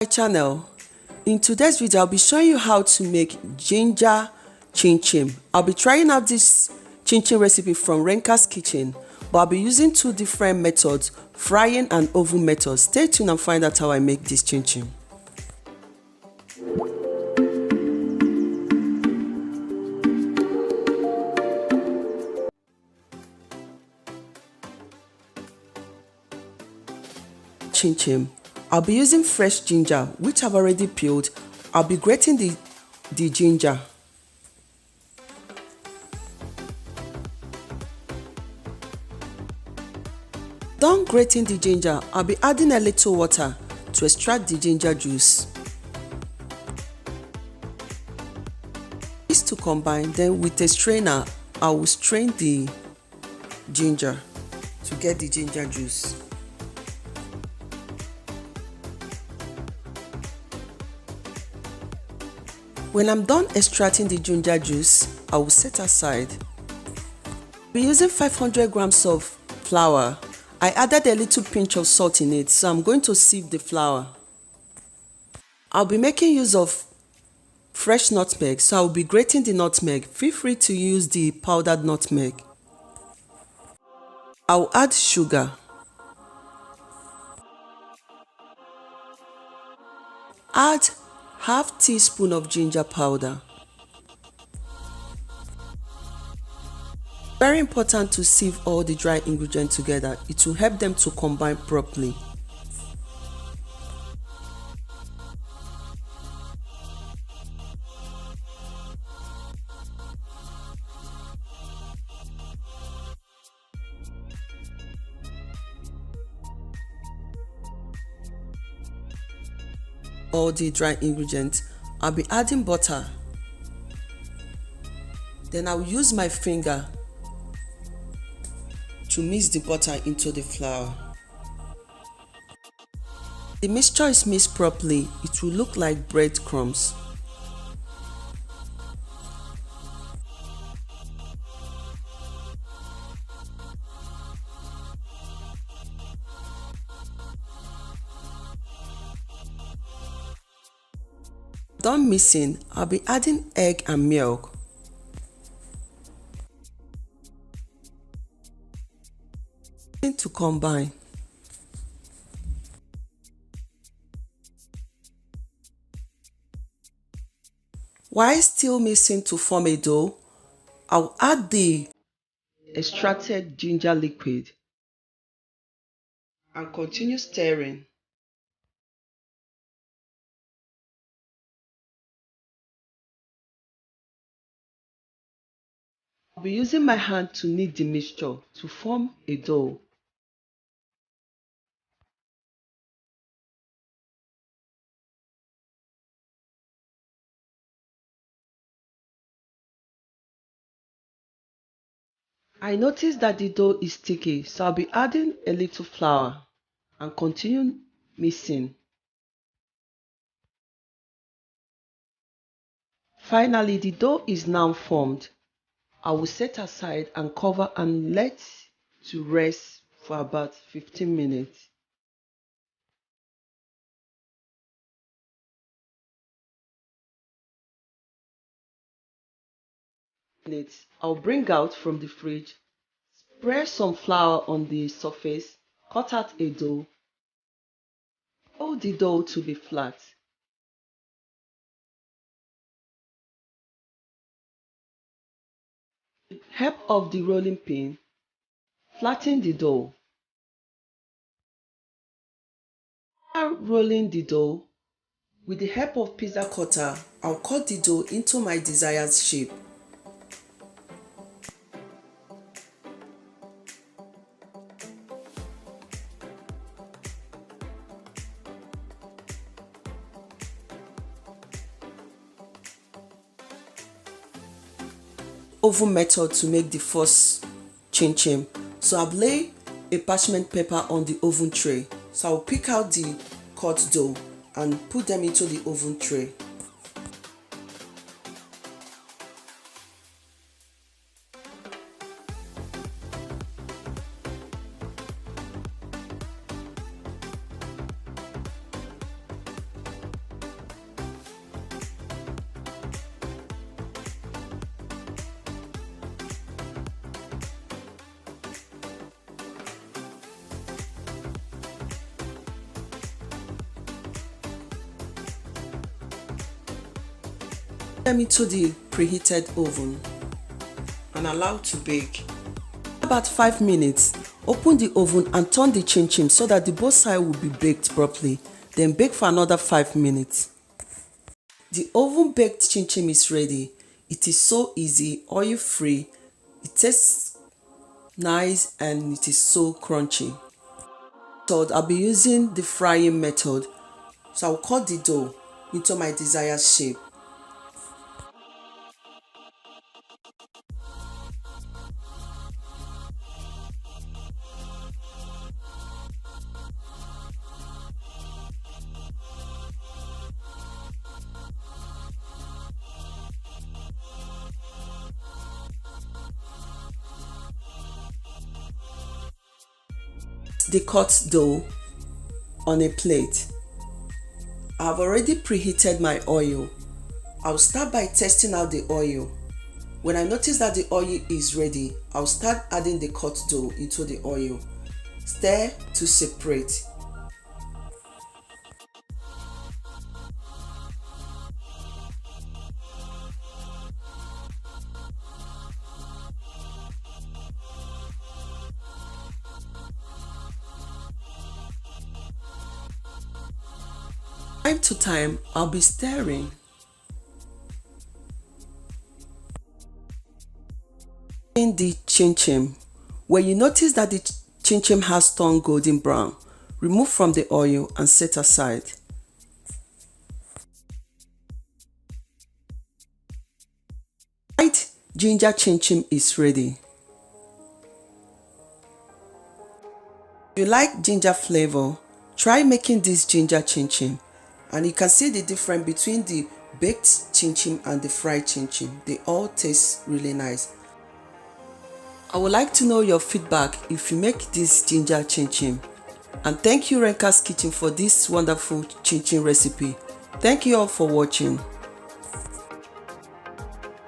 My channel. In today's video, I'll be showing you how to make ginger chin chin. I'll be trying out this chin chin recipe from Renka's kitchen, but I'll be using two different methods, frying and oven methods. Stay tuned and find out how I make this chin chin. Chin chin. I'll be using fresh ginger, which I've already peeled. I'll be grating the ginger. Done grating the ginger, I'll be adding a little water to extract the ginger juice. This to combine, then with a strainer, I will strain the ginger to get the ginger juice. When I'm done extracting the ginger juice, I will set aside. I'll be using 500 grams of flour. I added a little pinch of salt in it, so I'm going to sieve the flour. I'll be making use of fresh nutmeg, so I'll be grating the nutmeg. Feel free to use the powdered nutmeg. I'll add sugar. Add half teaspoon of ginger powder. Very important to sieve all the dry ingredients together. It will help them to combine properly. All the dry ingredients. I'll be adding butter. Then I'll use my finger to mix the butter into the flour. The mixture is mixed properly, it will look like breadcrumbs. Done mixing, I'll be adding egg and milk. To combine. While still mixing to form a dough, I'll add the extracted ginger liquid and continue stirring. I'll be using my hand to knead the mixture to form a dough. I noticed that the dough is sticky, so I'll be adding a little flour and continue mixing. Finally, the dough is now formed. I will set aside and cover and let to rest for about 15 minutes. I'll bring out from the fridge, spread some flour on the surface, cut out a dough, hold the dough to be flat. With the help of the rolling pin, flatten the dough. While rolling the dough, with the help of pizza cutter, I'll cut the dough into my desired shape. Oven method to make the first chin chin. So I've laid a parchment paper on the oven tray. So I'll pick out the cut dough and put them into the oven tray. them into the preheated oven and allow to bake. About 5 minutes, open the oven and turn the chin chin so that the both sides will be baked properly. Then bake for another 5 minutes. The oven baked chin chin is ready. It is so easy, oil free, it tastes nice and it is so crunchy. So I'll be using the frying method. So I'll cut the dough into my desired shape. The cut dough on a plate. I've already preheated my oil. I'll start by testing out the oil. When I notice that the oil is ready, I'll start adding the cut dough into the oil. Stir to separate. Time to time, I'll be stirring. In the chin chin, when you notice that the chin chin has turned golden brown, remove from the oil and set aside. White ginger chin chin is ready. If you like ginger flavor, try making this ginger chin chin. And you can see the difference between the baked chin chin and the fried chin chin. They all taste really nice. I would like to know your feedback if you make this ginger chin chin. And thank you Renka's Kitchen for this wonderful chin chin recipe. Thank you all for watching.